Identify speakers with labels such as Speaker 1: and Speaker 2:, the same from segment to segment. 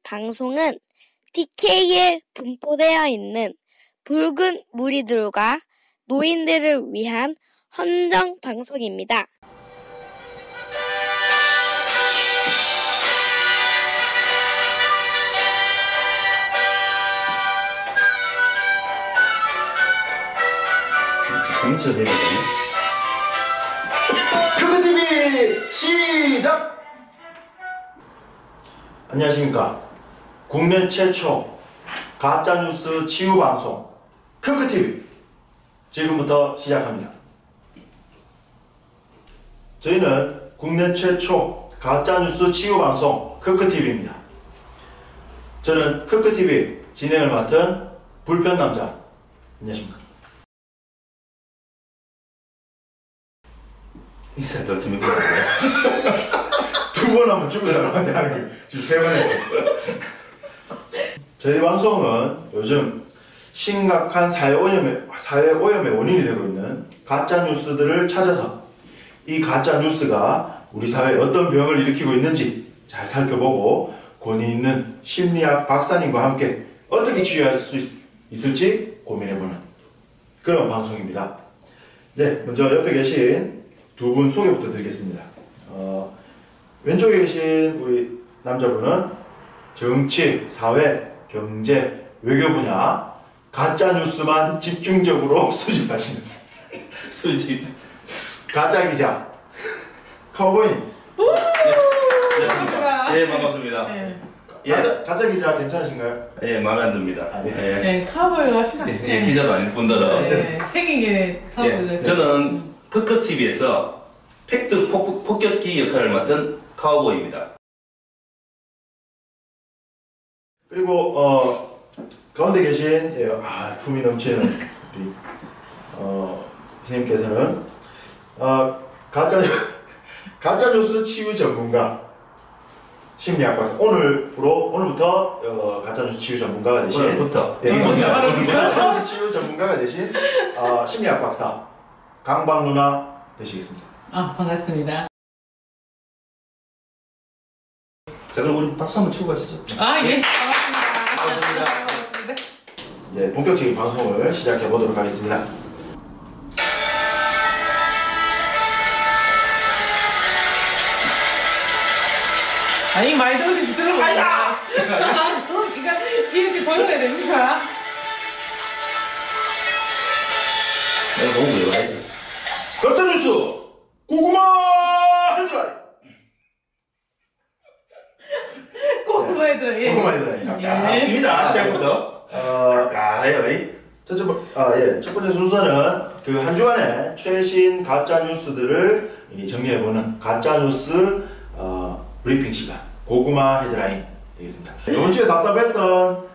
Speaker 1: 방송은 TK에 분포되어 있는 붉은 무리들과 노인들을 위한 헌정 방송입니다.
Speaker 2: 공치가 되거든요.
Speaker 3: 크크TV 시작! 안녕하십니까. 국내 최초 가짜뉴스 치유방송 크크TV 지금부터 시작합니다. 저희는 국내 최초 가짜뉴스 치유방송 크크TV입니다. 저는 크크TV 진행을 맡은 불편남자. 안녕하십니까.
Speaker 2: 인사 더 재밌게 하네.
Speaker 3: 두 번 하면 죽으라고 하는 게 지금 세 번 했어요. 저희 방송은 요즘 심각한 사회 오염의 원인이 되고 있는 가짜 뉴스들을 찾아서 이 가짜 뉴스가 우리 사회에 어떤 병을 일으키고 있는지 잘 살펴보고 권위 있는 심리학 박사님과 함께 어떻게 치유할 수 있을지 고민해보는 그런 방송입니다. 네, 먼저 옆에 계신 두 분 소개부터 드리겠습니다. 왼쪽에 계신 우리 남자분은 정치, 사회, 경제, 외교 분야 가짜 뉴스만 집중적으로 수집하시는
Speaker 2: 수집
Speaker 3: 가짜 기자 카우보이.
Speaker 2: 네, 반갑습니다.
Speaker 4: 네.
Speaker 3: 가짜 기자 괜찮으신가요?
Speaker 2: 예, 마음에 안 듭니다.
Speaker 3: 아, 예.
Speaker 2: 예.
Speaker 4: 네, 카우보이가 하시나?
Speaker 2: 예, 기자도 아닐 뿐더러.
Speaker 4: 네, 생긴 게 카우보이가.
Speaker 2: 예, 저는 크크TV에서 팩트 폭격기 역할을 맡은 카우보이입니다.
Speaker 3: 그리고 가운데 계신 품이 넘치는 우리 선생님께서는 가짜 뉴스 치유 전문가 심리학 박사. 오늘부터 가짜 뉴스 치유 전문가가 되신
Speaker 2: 오늘부터
Speaker 3: 가짜 뉴스 치유 전문가가 되신 심리학 박사 강박 누나 되시겠습니다.
Speaker 4: 반갑습니다.
Speaker 2: 자, 그럼 우리 박수 한번 치고 가시죠.
Speaker 4: 예.
Speaker 2: 반갑습니다.
Speaker 3: 이제 본격적인 방송을 시작해 보도록 하겠습니다.
Speaker 4: 아니, 많이 들어도 들어보자. 그러니까 이렇게 조용해야 됩니까?
Speaker 2: 내가 너무 외워야지.
Speaker 3: 가짜 뉴스 고구마 헤드라인.
Speaker 4: 고구마 애들. 예.
Speaker 3: 고구마 헤드라인.
Speaker 2: 입니다. 시작부터. 가까이요.
Speaker 3: 첫 번째 순서는 그 한 주간의 최신 가짜 뉴스들을 정리해보는 가짜 뉴스 브리핑 시간 고구마 헤드라인 되겠습니다. 이번 주에 답답했던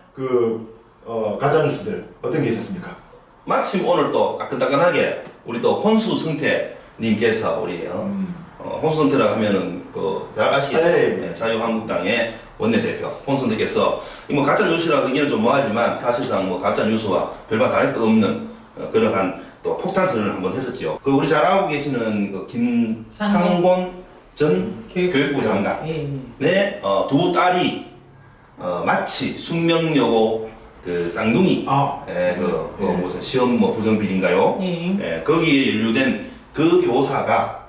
Speaker 3: 가짜 뉴스들 어떤 게 있었습니까?
Speaker 2: 마침 오늘 또 따끈따끈하게 우리 또 혼수 성태님께서 우리 혼수 성태라고 하면은 잘 아시겠죠? 네, 자유한국당의 원내대표 혼수 성태께서 뭐 가짜 뉴스라고 하기는 좀 뭐하지만 사실상 뭐 가짜 뉴스와 별반 다를 거 없는 그러한 또 폭탄 선언을 한번 했었죠. 우리 잘 알고 계시는 김상곤 전 교육부 장관의 두 딸이 마치 숙명여고 쌍둥이 무슨 시험 부정 비리인가요? 거기에 연루된 그 교사가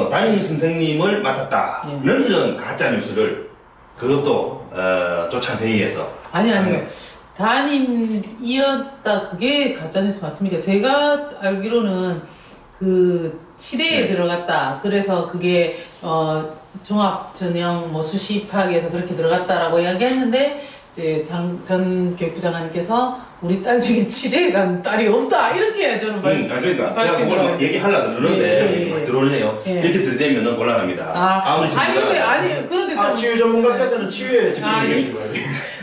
Speaker 2: 담임 선생님을 맡았다는 이런 가짜 뉴스를 그것도 조찬 회의에서
Speaker 4: 아니요. 담임이었다. 그게 가짜뉴스 맞습니까? 제가 알기로는 치대에 들어갔다. 그래서 그게 종합 전형 수시파악에서 그렇게 들어갔다라고 이야기했는데 이제 전 교육부 장관님께서 우리 딸 중에 치대에 간 딸이 없다 이렇게 저는
Speaker 2: 그러니까 제가 그걸 얘기하려고 그러는데 들어오네요. 이렇게 들이대면 곤란합니다.
Speaker 4: 그런데 좀
Speaker 3: 치유 전문가께서는 치유에 집중해 계신 거예요.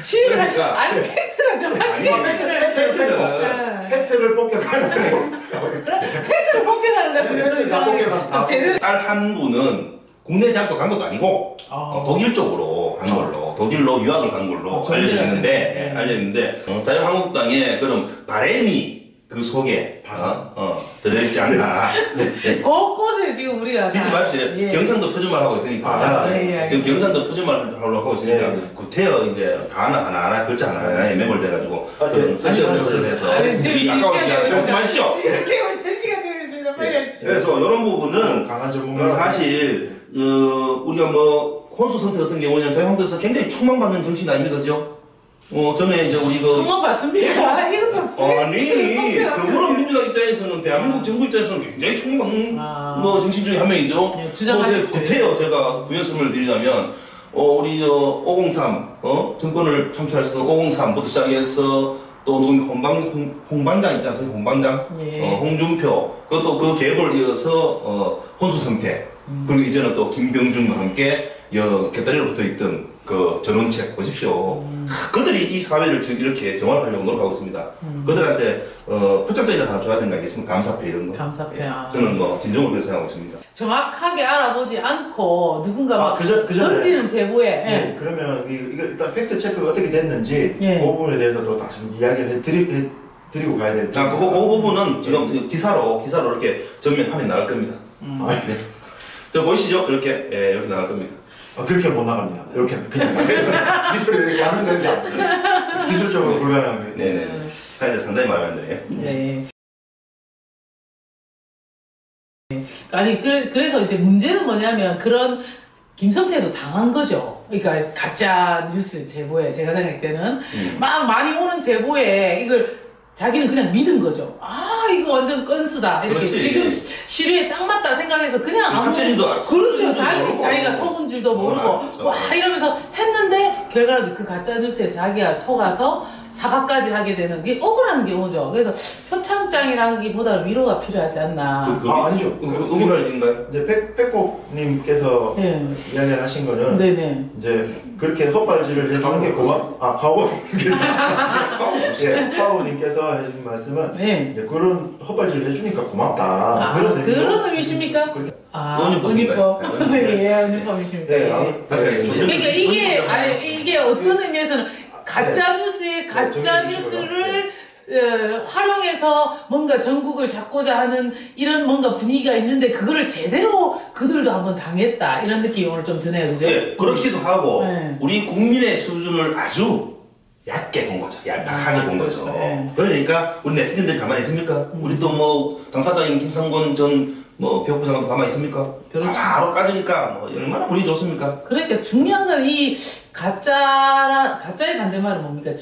Speaker 4: 치유를
Speaker 3: 그러니까.
Speaker 4: 팩트가 정확히
Speaker 3: 팩트를 폭격하는
Speaker 4: 팩트를 폭격하는 것은
Speaker 2: 딸 한 분은 국내 대학도 간 것도 아니고 독일 쪽으로 간 걸로 독일로 유학을 간 걸로 알려져 있는데 자유한국당의 그런 바램이 그 속에 들어있지 않나.
Speaker 4: 곳곳에 지금 우리가
Speaker 2: 잊지 마십시오.
Speaker 4: 예.
Speaker 2: 경상도 표준말 하고 있으니까. 지금 경상도 표준말 하고 있으니까 구태여 이제 단어 하나 글자 하나에 매몰돼가지고 섹시한 것을 해서 아까운 시간 끊지 마십시오.
Speaker 4: 지금 3시간 되고 있습니다. 빨리 하십시오.
Speaker 2: 그래서 이런 부분은
Speaker 3: 강한 전문가
Speaker 2: 사실 우리가 뭐 혼수 선택 같은 경우는 저희 한국에서 굉장히 촉망받는 정신 아닙니까, 그죠? 전에 이제 우리
Speaker 4: 정말 맞습니다. 이것도
Speaker 2: 아니 더불어 민주당 입장에서는 대한민국 정부 입장에서는 굉장히 촉망 뭐 정신 중에 한 명이죠.
Speaker 4: 예, 주장하십시오.
Speaker 2: 구태여 제가 부연 설명을 드리자면 우리 503 정권을 창출해서 503부터 시작해서 또 홍반장 있지 않습니까? 홍반장
Speaker 4: 예.
Speaker 2: 홍준표 그것도 그 계보를 이어서 혼수 성태 그리고 이제는 또 김병준과 함께 곁다리로 붙어있던 그 전원책 보십시오. 그들이 이 사회를 지금 이렇게 정화하려고 노력하고 있습니다. 그들한테 표창장이나 하나 줘야 되는 거 아니겠습니까? 감사패 이런 거.
Speaker 4: 감사패.
Speaker 2: 저는 뭐 진정으로 그렇게 생각하고 있습니다.
Speaker 4: 정확하게 알아보지 않고 누군가 막
Speaker 3: 그전에
Speaker 4: 던지는 제보에
Speaker 3: 네, 그러면 이거 일단 팩트 체크가 어떻게 됐는지
Speaker 4: 예.
Speaker 3: 그 부분에 대해서도 다시 이야기를 해드리고 가야 될
Speaker 2: 자, 그 부분은 지금 기사로 이렇게 전면 화면 나갈 겁니다. 네. 저 보이시죠? 이렇게 이렇게 나갈 겁니다.
Speaker 3: 그렇게 못 나갑니다. 이렇게 그냥 미소를 이렇게 하는 거니까 기술적으로 불가능한 거예요.
Speaker 2: 네네. 사실 상당히 마음에 안 드네요.
Speaker 4: 네. 아니 그래서 이제 문제는 뭐냐면 그런 김성태도 당한 거죠. 그러니까 가짜 뉴스 제보에 제가 생각할 때는 막 많이 오는 제보에 이걸 자기는 그냥 믿은 거죠. 아 이거 완전 건수다 이렇게
Speaker 2: 그렇지.
Speaker 4: 지금 시류에 딱 맞다 생각해서 그냥
Speaker 2: 사실도 알고
Speaker 4: 그렇죠.
Speaker 2: 모르고.
Speaker 4: 자기가 속은 줄도 모르고
Speaker 2: 그렇죠.
Speaker 4: 와 이러면서 했는데 결과적으로 그 가짜 뉴스에 자기가 속아서 사과까지 하게 되는 게 억울한 경우죠. 그래서 표창장이라기보다 위로가 필요하지 않나.
Speaker 3: 아니죠.
Speaker 2: 의문할 일인가요?
Speaker 3: 이제 백복님께서
Speaker 4: 예.
Speaker 3: 이야기를 하신 거는
Speaker 4: 네네.
Speaker 3: 이제 그렇게 헛발질을 해주는 게 과거님께서 해주신 말씀은
Speaker 4: 네.
Speaker 3: 이제 그런 헛발질을 해주니까 고맙다.
Speaker 4: 그런 의미십니까?
Speaker 3: 그렇게
Speaker 4: 은유법. 예, 은유법이십니까?
Speaker 3: 네,
Speaker 4: 예.
Speaker 2: 다시 가겠습니다.
Speaker 4: 그러니까 이게 어떤 의미에서는 가짜 뉴스에 가짜
Speaker 3: 네,
Speaker 4: 뉴스를 활용해서 뭔가 전국을 잡고자 하는 이런 뭔가 분위기가 있는데 그거를 제대로 그들도 한번 당했다 이런 느낌이 오늘 좀 드네요, 그죠?
Speaker 2: 예, 그렇기도 하고
Speaker 4: 네.
Speaker 2: 우리 국민의 수준을 아주 얕게 본 거죠. 얄팍하게 본 거죠.
Speaker 4: 그렇죠. 네.
Speaker 2: 그러니까 우리 네티즌들이 가만히 있습니까? 우리 또 뭐 당사자인 김상곤 전 교육부 장관도 가만히 있습니까?
Speaker 4: 그렇죠.
Speaker 2: 바로 까지니까 뭐 얼마나 분위기 좋습니까?
Speaker 4: 그러니까 중요한 건 이 가짜의 반대말은 뭡니까?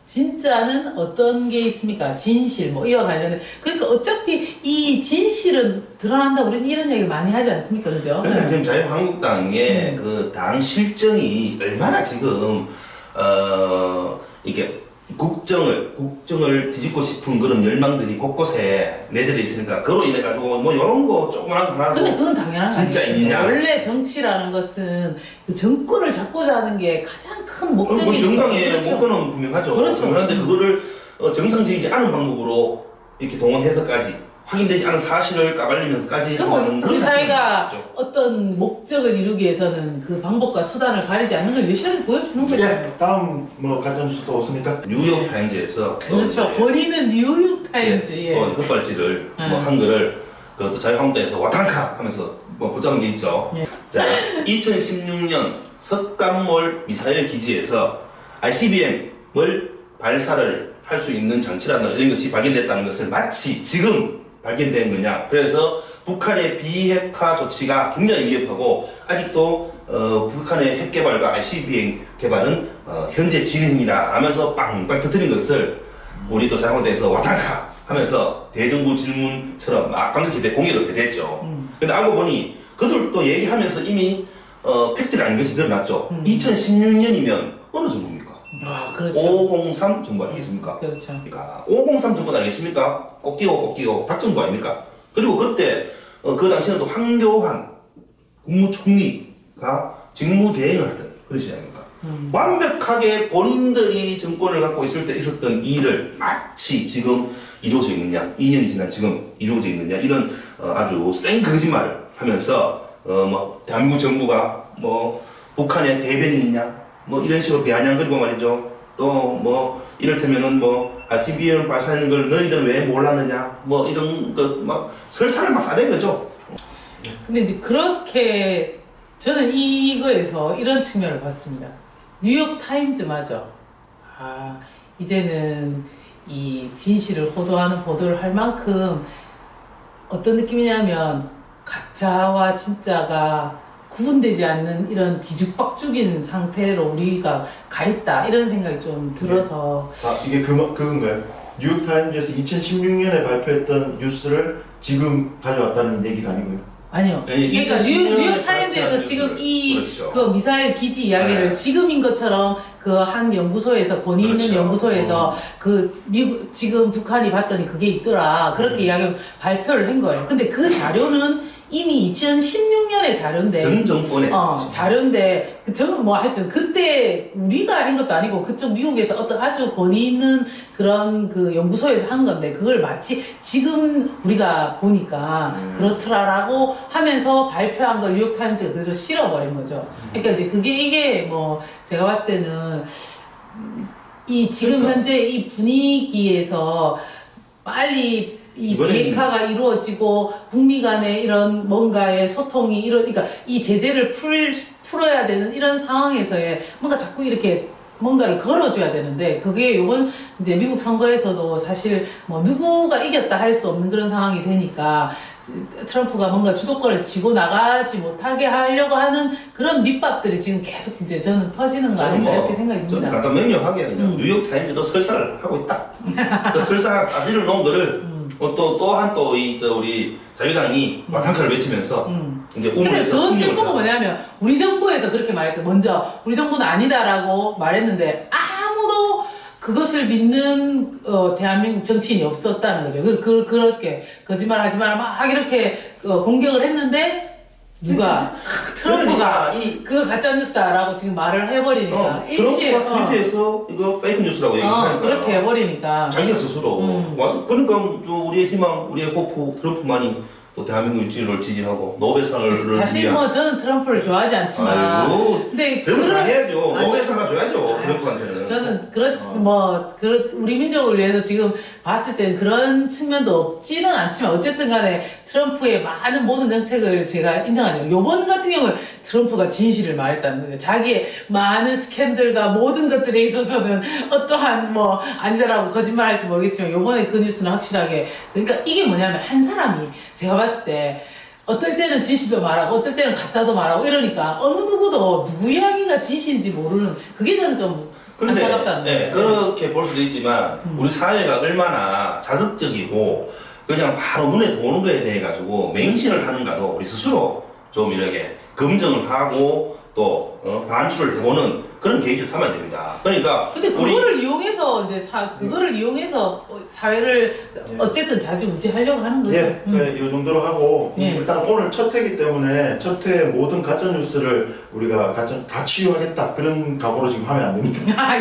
Speaker 4: 진짜는 어떤 게 있습니까? 진실, 뭐, 이와 관련된. 그러니까 어차피 이 진실은 드러난다고 우리는 이런 얘기를 많이 하지 않습니까? 그죠?
Speaker 2: 그러니까 지금 자유한국당의 그 당 실정이 얼마나 지금, 이게 국정을 뒤집고 싶은 그런 열망들이 곳곳에 내재되어 있으니까, 그로 인해가지고 뭐 이런 거 조그만한 거 하나도.
Speaker 4: 근데 그건 당연한 거
Speaker 2: 진짜
Speaker 4: 아니겠습니까?
Speaker 2: 있냐?
Speaker 4: 원래 정치라는 것은 그 정권을 잡고자 하는 게 가장 큰 목적이니까.
Speaker 2: 정당의
Speaker 4: 그렇죠.
Speaker 2: 목표는 분명하죠.
Speaker 4: 그렇죠.
Speaker 2: 그런데 그거를 정상적이지 않은 방법으로 이렇게 동원해서까지 확인되지 않은 사실을 까발리면서까지
Speaker 4: 그럼
Speaker 2: 하는
Speaker 4: 우리
Speaker 2: 그런
Speaker 4: 사회가
Speaker 2: 자체가
Speaker 4: 어떤 목적을 이루기 위해서는 그 방법과 수단을 가리지 않는 걸 여실하게 보여주는 거죠.
Speaker 3: 예, 다음 뭐 가짜뉴스 또 없습니까?
Speaker 2: 뉴욕 타임즈에서
Speaker 4: 그렇죠. 본인은 뉴욕타임즈. 예.
Speaker 2: 또 헛발질을 뭐 한 거를 그것도 자유한국당에서 와탄카 하면서 뭐 보장한 게 있죠.
Speaker 4: 예.
Speaker 2: 자, 2016년 석간몰 미사일 기지에서 ICBM을 발사를 할 수 있는 장치라는 이런 것이 발견됐다는 것을 마치 지금 발견된 거냐. 그래서 북한의 비핵화 조치가 굉장히 위협하고 아직도 북한의 핵 개발과 ICBM 개발은 현재 진행이다 하면서 빵빵 터뜨린 것을 우리 또 자유한국당에서 와탄카 하면서 대정부 질문처럼 막 강력히 공격을 해댔죠. 근데 알고 보니 그들도 얘기하면서 이미 팩트가 아닌 것이 드러났죠. 2016년이면 어느 정부입니까?
Speaker 4: 아, 그렇죠.
Speaker 2: 503 정부 아니겠습니까?
Speaker 4: 그렇죠.
Speaker 2: 그러니까 503 정부 아니겠습니까? 꼭 끼고 닥정부 아닙니까? 그리고 그때 그 당시에는 또 황교안 국무총리가 직무대행을 하던 그런 시절입니까? 완벽하게 본인들이 정권을 갖고 있을 때 있었던 일을 마치 지금 이루어져 있느냐, 2년이 지난 지금 이루어져 있느냐, 이런 아주 센 거짓말을 하면서 뭐 대한민국 정부가 뭐 북한의 대변인이냐, 뭐 이런 식으로 비아냥거리고 말이죠. 또 뭐 이를테면은 뭐 ICBM 발사하는 걸 너희들 왜 몰랐느냐 뭐 이런 거 막 설사를 막 싸댄 거죠.
Speaker 4: 근데 이제 그렇게 저는 이거에서 이런 측면을 봤습니다. 뉴욕 타임즈마저 이제는 이 진실을 호도하는 보도를 할 만큼 어떤 느낌이냐면 가짜와 진짜가 구분되지 않는 이런 뒤죽박죽인 상태로 우리가 가 있다 이런 생각이 좀 들어서
Speaker 3: 이게 그건가요? 뉴욕타임즈에서 2016년에 발표했던 뉴스를 지금 가져왔다는 얘기가 아니고요?
Speaker 4: 아니요.
Speaker 2: 네,
Speaker 4: 그러니까 뉴욕 타임즈에서 지금
Speaker 2: 그렇죠.
Speaker 4: 그 미사일 기지 이야기를
Speaker 2: 네.
Speaker 4: 지금인 것처럼 그 한 연구소에서 권위 있는
Speaker 2: 그렇죠.
Speaker 4: 연구소에서 그 미국 지금 북한이 봤더니 그게 있더라 그렇게 이야기 발표를 한 거예요. 근데 그 자료는 이미 2016년의 자료인데
Speaker 2: 전 정권의
Speaker 4: 자료인데 저는 뭐 하여튼 그때 우리가 한 것도 아니고 그쪽 미국에서 어떤 아주 권위 있는 그런 그 연구소에서 한 건데 그걸 마치 지금 우리가 보니까 그렇더라라고 하면서 발표한 걸 뉴욕타임즈가 그대로 실어버린 거죠. 그러니까 이제 이게 뭐 제가 봤을 때는 이 지금
Speaker 2: 그러니까.
Speaker 4: 현재 이 분위기에서 빨리 이 비핵화가 이루어지고 북미 간의 이런 뭔가의 소통이 그러니까 이 제재를 풀어야 되는 이런 상황에서의 뭔가 자꾸 이렇게 뭔가를 걸어줘야 되는데 그게 요번 이제 미국 선거에서도 사실 뭐 누구가 이겼다 할 수 없는 그런 상황이 되니까 트럼프가 뭔가 주도권을 쥐고 나가지 못하게 하려고 하는 그런 밑밥들이 지금 계속 이제 저는 퍼지는 거 아닌가 이렇게 생각이 듭니다.
Speaker 2: 저는 간단 명료하게 그냥 뉴욕 타임즈도 설사를 하고 있다. 그 설사 사실을 놓은 거를 또 우리 자유당이 마탄카를 외치면서 이제
Speaker 4: 근데
Speaker 2: 우물에서
Speaker 4: 더
Speaker 2: 승리를
Speaker 4: 슬픈 건
Speaker 2: 잡아.
Speaker 4: 뭐냐면 우리 정부에서 그렇게 말했고 먼저 우리 정부는 아니다라고 말했는데 아무도 그것을 믿는 대한민국 정치인이 없었다는 거죠. 그렇게 거짓말하지 마라 막 이렇게 공격을 했는데 누가 트럼프가 그거 가짜 뉴스다라고 지금 말을 해버리니까
Speaker 2: 트럼프가 트위터에서 이거 페이크 뉴스라고 얘기하니까
Speaker 4: 그렇게 해버리니까
Speaker 2: 자기가 스스로 그러니까 우리의 희망, 우리의 호프 트럼프만이 또 대한민국 진로를 지지하고 노벨상을
Speaker 4: 사실 뭐 저는 트럼프를 좋아하지 않지만 근데
Speaker 2: 배우 잘해야죠. 노벨상을 줘야죠. 트럼프한테는.
Speaker 4: 저는 그렇지 우리 민족을 위해서 지금 봤을 때는 그런 측면도 없지는 않지만 어쨌든 간에 트럼프의 많은 모든 정책을 제가 인정하죠. 요번 같은 경우는 트럼프가 진실을 말했다는 거죠. 자기의 많은 스캔들과 모든 것들에 있어서는 어떠한 뭐 아니다라고 거짓말할지 모르겠지만 요번에 그 뉴스는 확실하게 그러니까 이게 뭐냐면 한 사람이 제가 봤을 때 어떨 때는 진실도 말하고 어떨 때는 가짜도 말하고 이러니까 어느 누구도 누구 이야기가 진실인지 모르는 그게 저는 좀 안타깝다는 거예요.
Speaker 2: 그렇게 볼 수도 있지만 우리 사회가 얼마나 자극적이고 그냥 바로 눈에 들어오는 거에 대해 가지고 맹신을 하는가도 우리 스스로 좀 이렇게 검증을 하고 또 반출을 해보는 그런 계기를 삼아야 됩니다. 그러니까
Speaker 4: 근데 그거를 이용해서 이제 그거를 이용해서 사회를 어쨌든 자지우지하려고 하는 거죠.
Speaker 3: 예, 이 정도로 하고 일단 오늘 첫 회이기 때문에 첫 회의 모든 가짜 뉴스를 우리가 다 치유하겠다 그런 각오로 지금 하면 안 됩니다.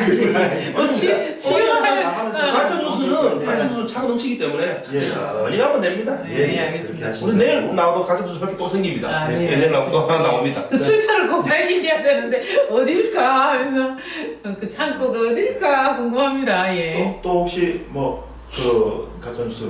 Speaker 4: 치유하면
Speaker 2: 가짜 뉴스는 차고 넘치기 때문에 천천히 가면 됩니다.
Speaker 4: 알겠습니다.
Speaker 2: 우리 내일 나와도 가짜 뉴스 밖에 또 생깁니다. 내일 나와도 또 하나 나옵니다.
Speaker 4: 그 출처를 꼭 밝히셔야 되는데 어딜까 하면서 그 창고가 어딜까 궁금합니다. 예.
Speaker 3: 또 혹시 뭐 그 가짜 뉴스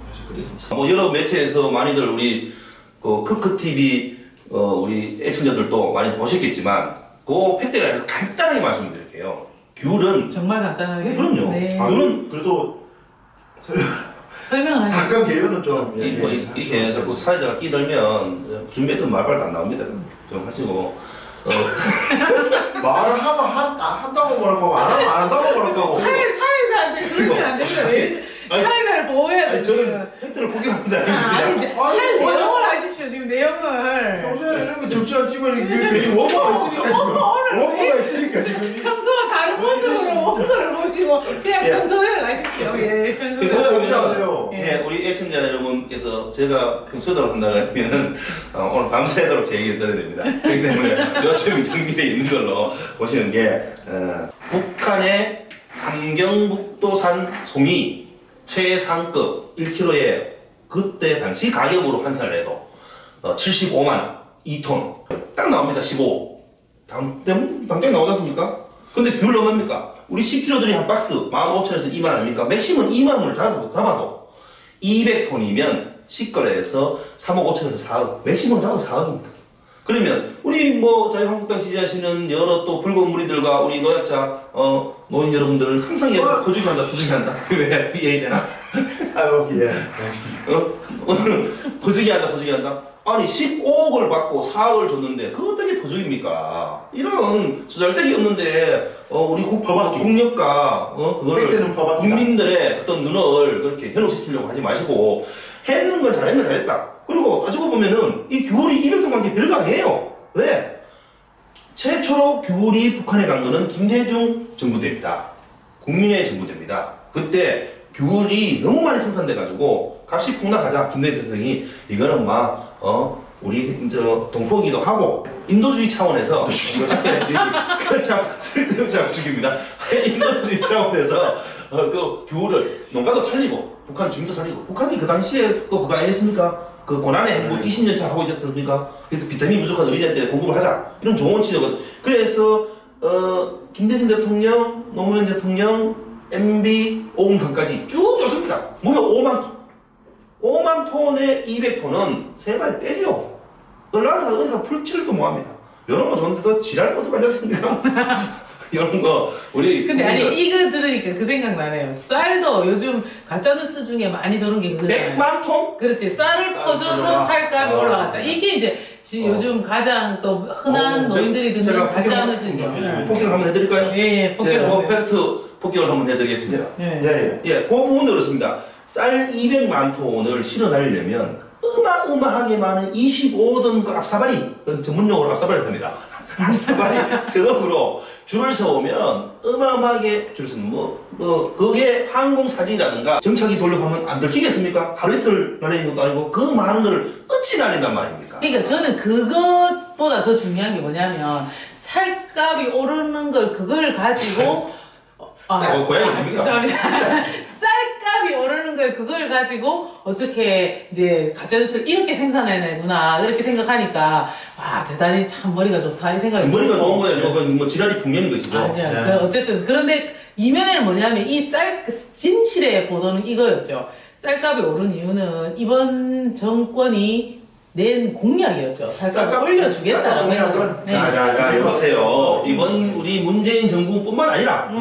Speaker 3: 하실 거예요?
Speaker 2: 여러 매체에서 많이들 우리 그 크크 TV 우리 애청자들도 많이 보셨겠지만 그 팩트에 대해서 간단하게 말씀드릴게요. 귤은
Speaker 4: 정말 간단하게.
Speaker 2: 그럼요. 귤은
Speaker 3: 그래도
Speaker 4: 설명을 하세요.
Speaker 3: 사건 개요는 좀
Speaker 2: 이렇게 자꾸 사회자가 끼들면 준비했던 말발도 안 나옵니다. 좀 하시고
Speaker 3: 말을 하면 한다고 뭐라고 안 하면 안 한다고 뭐라고
Speaker 4: 사회자한테 그러시면 안 됩니다. 왜 사회자를 보호해야 돼요.
Speaker 2: 저는 팩트를 포기하는 사람입니다.
Speaker 4: 할 내용을 하십시오. 지금 내용을.
Speaker 3: 평소에 이런 거 적지 않지만 이게 원고가 있으니까 지금
Speaker 4: 평소와 다른 모습으로 원고를 보시고 그냥 평소대로 가십시오. 예,
Speaker 3: 평소대로.
Speaker 2: 우리 애청자 여러분께서 제가 평소대로 한다면 오늘 밤새도록 제 얘기를 들어야 됩니다. 그렇기 때문에 요점이 정비되어 있는 걸로 보시는 게 북한의 함경북도산 송이 최상급 1kg에 그때 당시 가격으로 환산을 해도 75만 원, 2톤 딱 나옵니다. 15. 당장 나오지 않습니까? 근데 귤 얼마입니까? 우리 10kg들이 한 박스 15,000원에서 2만 아닙니까? 맥심은 2만 원을 잡아도 200톤이면 시거래에서 3억 5천에서 4억, 맥심은 잡아도 4억입니다. 그러면 우리 뭐 자유한국당 지지하시는 여러 또 붉은 무리들과 우리 노약자 노인 여러분들 항상 거주기한다 왜 이해되나?
Speaker 3: 아유 예 알겠습니다.
Speaker 2: 거주기한다. 아니 15억을 받고 4억을 줬는데 그거 어떻게 거주입니까? 이런 수잘데기 없는데 우리 국력과 그거를 국민들의 어떤 눈을 그렇게 현혹시키려고 하지 마시고 했는 건 잘했다. 그리고 따지고 보면은 이 귤이 200톤 간 게 별거 아니에요. 왜? 최초로 귤이 북한에 간 거는 김대중 정부 때입니다. 국민의 정부 때입니다. 그때 귤이 너무 많이 생산돼가지고 값이 폭락하자 김대중 대통령이 이거는 막 우리 동포기도 하고 인도주의 차원에서 그참 쓸데없이 죽입니다. 인도주의 차원에서 그 귤을 농가도 살리고 북한 주민도 살리고 북한이 그 당시에 또 그거 아니었습니까? 그 고난의 행복 20년째 하고 있지 않습니까? 그래서 비타민 부족한 어린이한테 공급을 하자 이런 좋은 취지거든. 그래서 김대중 대통령, 노무현 대통령, MB, 오공산까지 쭉 줬습니다. 무려 5만 톤에 200톤은 세 발이 때려. 얼라가 어디서 풀칠도 못합니다. 이런 거 좋은데도 지랄 것도 가졌습니까? 이런 거 우리
Speaker 4: 근데 아니 이거 들으니까 그 생각 나네요. 쌀도 요즘 가짜뉴스 중에 많이 도는 게 그거잖아요.
Speaker 2: 100만 톤?
Speaker 4: 그렇지. 쌀을 퍼줘서 쌀값이 올라갔다. 이게 이제 요즘 가장 또 흔한 노인들이 듣는 가짜뉴스죠.
Speaker 2: 폭격을 한번 해드릴까요?
Speaker 4: 예, 폭격.
Speaker 2: 그 팩트 폭격을 한번 해드리겠습니다.
Speaker 3: 예.
Speaker 2: 그 부분도 그렇습니다. 쌀 200만 톤을 실어나려면 어마어마하게 많은 25톤 그 앞사발이 전문용어로 앞사발을 합니다. 앞사발이 트럭으로 줄을 서오면 어마어마하게 줄을 서면 그게 항공사진이라든가 정차기 돌려가면 안 들키겠습니까? 하루 이틀 날리는 것도 아니고 그 많은 거를 어찌 날린단 말입니까?
Speaker 4: 그러니까 저는 그것보다 더 중요한 게 뭐냐면 쌀값이 오르는 걸 그걸 가지고
Speaker 2: 고양이 아닙니까?
Speaker 4: 죄송합니다. 쌀값이 오르는 걸 그걸 가지고 어떻게 이제 가짜뉴스를 이렇게 생산해내구나 이렇게 생각하니까 와 대단히 참 머리가 좋다 이 생각이
Speaker 2: 머리가 좋은 거예요. 뭐 지랄이 풍년인 것이죠.
Speaker 4: 아니요.
Speaker 2: 네.
Speaker 4: 어쨌든 그런데 이면에는 뭐냐면 이 진실의 보도는 이거였죠. 쌀값이 오른 이유는 이번 정권이 낸 공약이었죠. 쌀값을 올려주겠다라고 해서.
Speaker 2: 자, 여보세요. 이번 우리 문재인 정부뿐만 아니라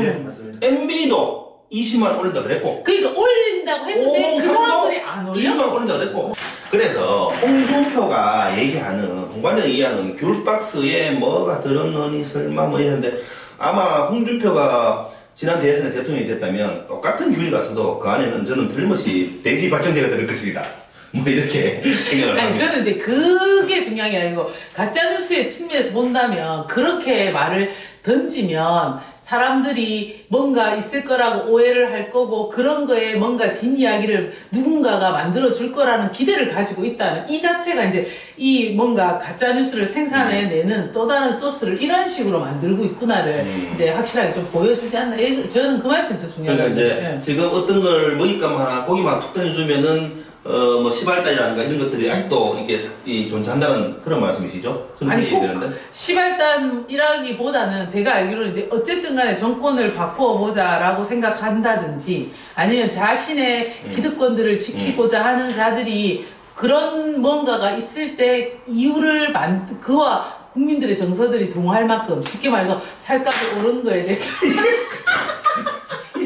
Speaker 2: MB도 20만 올린다 그랬고
Speaker 4: 그러니까 올린다고 했는데 그 사람들이 안 올려?
Speaker 2: 20만 올린다 그랬고 그래서 홍준표가 얘기하는 홍관장이 얘기하는 귤박스에 뭐가 들었느니 설마 뭐 이랬는데 아마 홍준표가 지난 대선에 대통령이 됐다면 똑같은 귤이 갔어도 그 안에는 저는 틀림없이 대지 발전대가 들을 것입니다. 뭐 이렇게 생각을 합니다.
Speaker 4: 저는 이제 그게 중요한 게 아니고 가짜뉴스의 측면에서 본다면 그렇게 말을 던지면 사람들이 뭔가 있을 거라고 오해를 할 거고 그런 거에 뭔가 뒷이야기를 누군가가 만들어 줄 거라는 기대를 가지고 있다는 이 자체가 이제 이 뭔가 가짜뉴스를 생산해내는 또 다른 소스를 이런 식으로 만들고 있구나를 이제 확실하게 좀 보여주지 않나. 저는 그 말씀이 더 중요하다고.
Speaker 2: 그러니까 이제 지금 어떤 걸 먹잇감 하나 고기만 툭 던져주면은 뭐 시발단이라든가 이런 것들이 아직도 이게 존재한다는 그런 말씀이시죠? 저는
Speaker 4: 아니 꼭
Speaker 2: 되는데.
Speaker 4: 시발단이라기보다는 제가 알기로는 이제 어쨌든 간에 정권을 바꿔보자라고 생각한다든지 아니면 자신의 기득권들을 지키고자 하는 자들이 그런 뭔가가 있을 때 이유를 그와 국민들의 정서들이 동할 만큼 쉽게 말해서 살값이 오른 거에 대해서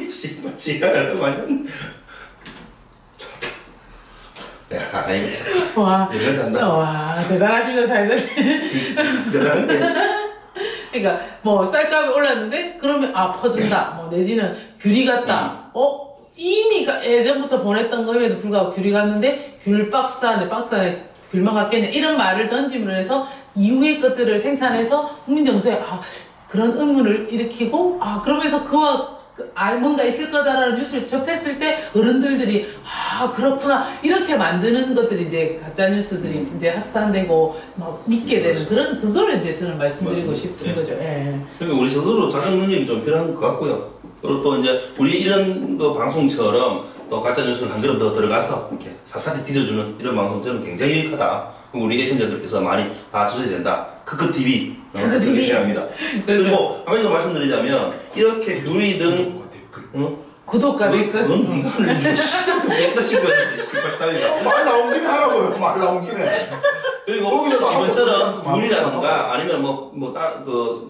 Speaker 2: 씨발 지랄 완전 야, 이거
Speaker 4: 와,
Speaker 2: 이걸 잔다.
Speaker 4: 와, 대단하시네, 사회자님.
Speaker 2: 대단한데.
Speaker 4: 그러니까, 뭐, 쌀값이 올랐는데, 그러면, 퍼준다. 뭐, 내지는, 귤이 갔다. 이미 예전부터 보냈던 거에도 불구하고 귤이 갔는데, 박스 안에 귤만 갔겠냐. 이런 말을 던짐으로 해서, 이후의 것들을 생산해서, 국민 정서에, 그런 의문을 일으키고, 그러면서 뭔가 있을 거다라는 뉴스를 접했을 때 어른들이 그렇구나 이렇게 만드는 것들이 이제 가짜 뉴스들이 이제 확산되고 막 믿게 되는 그걸 이제 저는 말씀드리고 싶은 거죠. 예.
Speaker 2: 그러니까 우리 스스로 자정 능력이 좀 필요한 것 같고요. 그리고 또 이제 우리 이런 거 방송처럼 또 가짜 뉴스를 한 걸음 더 들어가서 이렇게 샅샅이 뒤져주는 이런 방송 저는 굉장히 유익하다. 우리 애청자들께서 많이 봐주셔야 된다. 크크 TV
Speaker 4: 크크 TV
Speaker 2: 합니다. 그리고 한 가지 더 말씀드리자면 이렇게 누리등
Speaker 4: 구독과 댓글.
Speaker 2: 넌 네가 하는 일 내가 시켰어. 시발싸이가.
Speaker 3: 말 나온 김에 하라고요. 말 나온 김에.
Speaker 2: 그리고 이번처럼 귤이라든가 아니면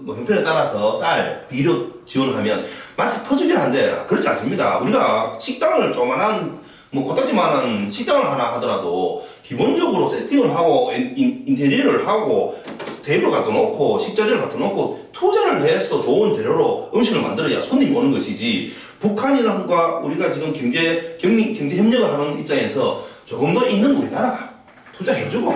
Speaker 2: 형편에 따라서 쌀, 비료 지원하면 마치 퍼주긴 한데 그렇지 않습니다. 우리가 식당을 조만한 코딱지만한 식당을 하나 하더라도 기본적으로 세팅을 하고 인테리어를 하고 테이블을 갖다 놓고 식자재를 갖다 놓고 투자를 해서 좋은 재료로 음식을 만들어야 손님이 오는 것이지. 북한이랑과 우리가 지금 경제 협력을 하는 입장에서 조금 더 있는 우리나라가 투자해주고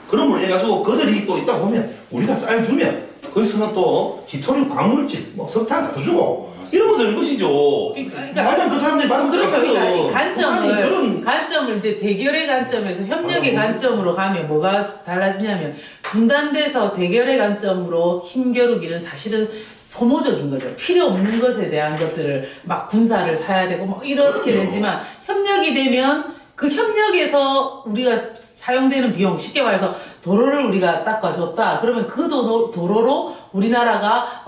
Speaker 2: 그런 해가지고 그들이 또 있다 보면 우리가 쌀 주면 거기서는 또 히토리움 광물질 석탄 갖다 주고 이런 거 되는 것이죠. 완전 그 사람들이 말은
Speaker 4: 그렇죠.
Speaker 2: 그런
Speaker 4: 관점을 이제 대결의 관점에서 협력의 관점으로 가면 뭐가 달라지냐면 분단돼서 대결의 관점으로 힘겨루기는 사실은 소모적인 거죠. 필요 없는 것에 대한 것들을 막 군사를 사야 되고 뭐 이렇게 되지만 협력이 되면 그 협력에서 우리가 사용되는 비용, 쉽게 말해서 도로를 우리가 닦아줬다. 그러면 그 도로로 우리나라가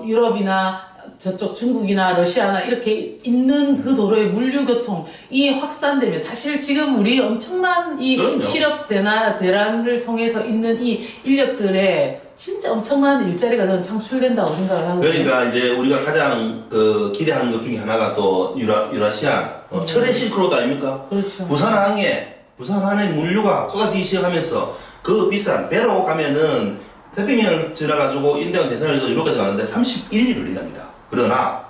Speaker 4: 유럽이나 저쪽 중국이나 러시아나 이렇게 있는 그 도로의 물류교통이 확산되면 사실 지금 우리 엄청난 이 실업 대란을 통해서 있는 이 인력들의 진짜 엄청난 일자리가 저는 창출된다고 생각을 하거든요.
Speaker 2: 그러니까 이제 우리가 가장 기대하는 것 중에 하나가 또 유라시아 철의 실크로드 아닙니까?
Speaker 4: 그렇죠.
Speaker 2: 부산항에 물류가 쏟아지기 시작하면서 그 비싼 배로 가면은 태평양을 지나가지고 인도양 대산에서 유럽까지 가는데 31일이 걸린답니다. 그러나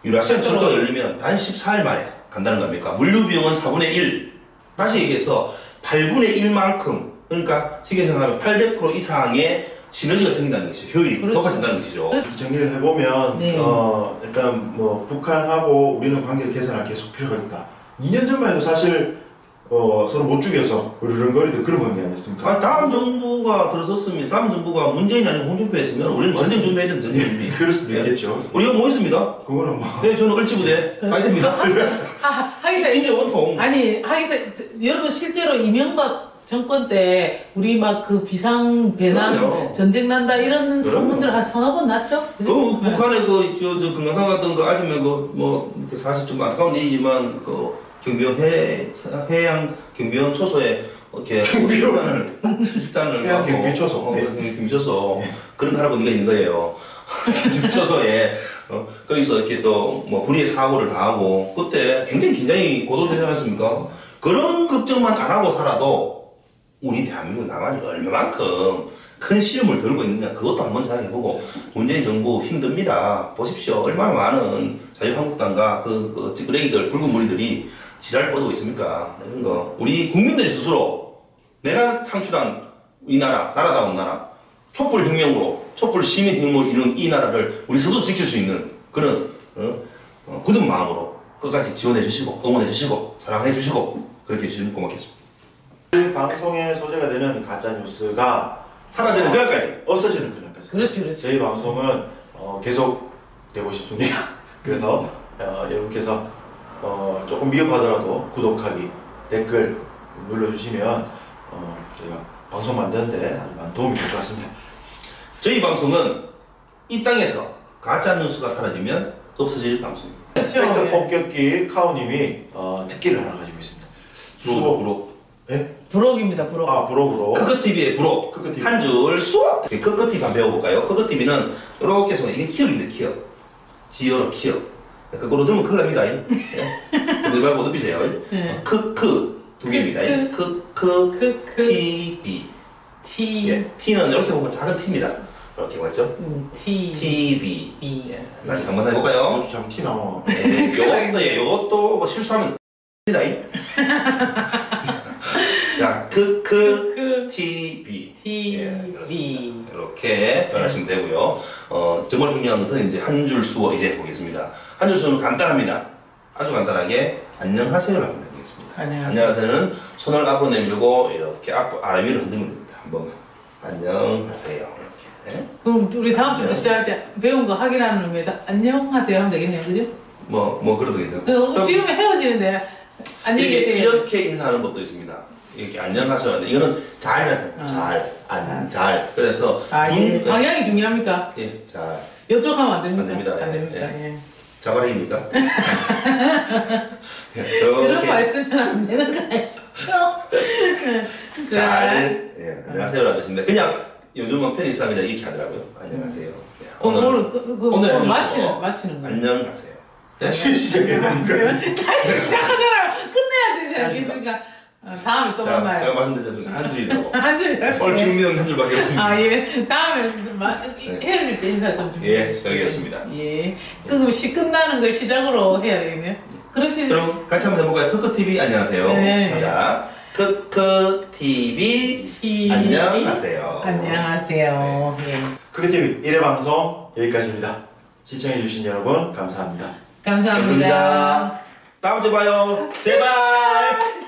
Speaker 2: 유라시아 철도가 열리면 단 14일 만에 간다는 겁니까? 물류 비용은 4분의 1. 다시 얘기해서 8분의 1만큼 그러니까 쉽게 생각하면 800% 이상의 시너지가 생긴다는 것이죠. 효율이 높아진다는 것이죠.
Speaker 3: 정리를 해보면
Speaker 4: 네.
Speaker 3: 일단 북한하고 우리는 관계를 개선할 계속 필요가 있다. 2년 전만 해도 사실 서로 못 죽여서 으르렁거리도 그런 관계 아니었습니까?
Speaker 2: 다음 정부가 들어섰습니다. 다음 정부가 문재인이 아니고 홍준표 했으면 우리는 전쟁 준비해야 되는 전쟁입니다.
Speaker 3: 그럴 수도 있겠죠.
Speaker 2: 우리가 뭐 있습니다?
Speaker 3: 그거는
Speaker 2: 네, 저는 을지부대 파이터입니다.
Speaker 4: 하기사
Speaker 2: 인제 원통.
Speaker 4: 아니 하기사 여러분 실제로 이명박 정권 때 우리 막 그 비상 배낭
Speaker 2: 그럼요.
Speaker 4: 전쟁 난다 이런 소문들 한 서너 번 났죠?
Speaker 2: 북한의 금강산 같은 아줌마 사실 좀 안타까운 일이지만 경비원 해양 경비원 초소에 이렇게 실단을
Speaker 3: 해양 경비 초소.
Speaker 2: 경비 초소 그런 할아버지가 있는 거예요. 초소에 거기서 이렇게 또 불의의 사고를 당하고 그때 굉장히 긴장이 고조되지 않았습니까? 그런 걱정만 안 하고 살아도 우리 대한민국 나만이 얼마만큼 큰 시험을 들고 있느냐 그것도 한번 생각해보고 문재인 정부 힘듭니다. 보십시오. 얼마나 많은 자유한국당과 그 찌끄레기들 붉은 무리들이 지랄 뻗고 있습니까? 이런 거. 우리 국민들이 스스로 내가 창출한 이 나라, 나라다운 나라, 촛불 혁명으로, 촛불 시민 혁명으로 이룬 이 나라를 우리 스스로 지킬 수 있는 그런, 굳은 마음으로 끝까지 지원해 주시고, 응원해 주시고, 사랑해 주시고, 그렇게 해주시면 고맙겠습니다.
Speaker 3: 이 방송에 소재가 되는 가짜뉴스가
Speaker 2: 사라지는 그날까지.
Speaker 3: 없어지는 그날까지.
Speaker 4: 그렇지.
Speaker 3: 저희 방송은 계속 되고 싶습니다. 그래서 여러분께서 조금 미흡하더라도 구독하기, 댓글 눌러주시면 저희가 방송 만드는데 아주 많은 도움이 될 것 같습니다.
Speaker 2: 저희 방송은 이 땅에서 가짜 뉴스가 사라지면 없어질 방송입니다.
Speaker 3: 팩트 폭격기 카오님이 특기를 하나 가지고 있습니다.
Speaker 2: 부록.
Speaker 3: 예?
Speaker 4: 부록입니다. 부록.
Speaker 3: 부록으로.
Speaker 2: 크크TV의 부록. 한 줄 수업. 크크TV 한번 배워볼까요? 크크TV는 이렇게 해서 이게 키역입니다. 키역. 지어로 키역. 그거로 들으면 큰일 납니다. 늘 말고 눕히세요. 크크 두 개입니다. 크크 TV. T는 이렇게 보면 작은 T입니다. 이렇게 맞죠? TV. 다시 한번 해볼까요?
Speaker 3: 참 티 나와.
Speaker 2: 요것도 실수하면 입니다. 자, 크크 TV. 이렇게 변하시면 되고요. 정말 중요한 것은 이제 한 줄 수어 이제 보겠습니다. 한 줄 수어는 간단합니다. 아주 간단하게 안녕하세요를 하면 되겠습니다. 안녕하세요는 손을 앞으로 내밀고 이렇게 아래위로 흔들면 됩니다. 한번 안녕하세요. 이렇게. 네?
Speaker 4: 그럼 우리 다음 주부터 시작할 때 배운 거 확인하는 의미에서 안녕하세요 하면 되겠네요, 그죠?
Speaker 2: 그래도 되겠죠.
Speaker 4: 지금 헤어지는데 안녕히 계세요.
Speaker 2: 이렇게 인사하는 것도 있습니다. 이렇게 안녕하세요. 이거는 잘 같은 잘. 그래서
Speaker 4: 예. 방향이 중요합니까?
Speaker 2: 예, 잘.
Speaker 4: 이쪽 하면 안 됩니까?
Speaker 2: 안 됩니다.
Speaker 4: 안 됩니까?
Speaker 2: 예.
Speaker 4: 예.
Speaker 2: 자발행입니까?
Speaker 4: 그런 말씀은 안 되는 거 아시죠?
Speaker 2: 잘. 예, 안녕하세요라는 뜻인데 그냥 요즘은 편의상 그냥 이렇게 하더라고요. 안녕하세요.
Speaker 4: 오늘 마치는 거.
Speaker 2: 안녕하세요.
Speaker 3: 다시 시작해야 됩니까?
Speaker 4: 다시 시작하잖아요. 끝내야 되지 않겠습니까? 다음에 또 만나요.
Speaker 2: 제가 말씀드렸습니다. 한 줄이라고.
Speaker 4: 한 줄이라고.
Speaker 2: 오늘 준비한 한 줄밖에 없습니다.
Speaker 4: 아, 예. 다음에 헤어질 때 인사 좀 좀.
Speaker 2: 예, 알겠습니다.
Speaker 4: 예. 끝나는 걸 시작으로 해야 되겠네요.
Speaker 2: 그럼 같이 한번 해볼까요? 크크TV 안녕하세요.
Speaker 4: 네.
Speaker 2: 자, 크크TV 안녕하세요.
Speaker 4: 안녕하세요. 예.
Speaker 3: 크크TV 1회 방송 여기까지입니다. 시청해주신 여러분 감사합니다.
Speaker 4: 감사합니다.
Speaker 2: 다음 주에 봐요. 제발!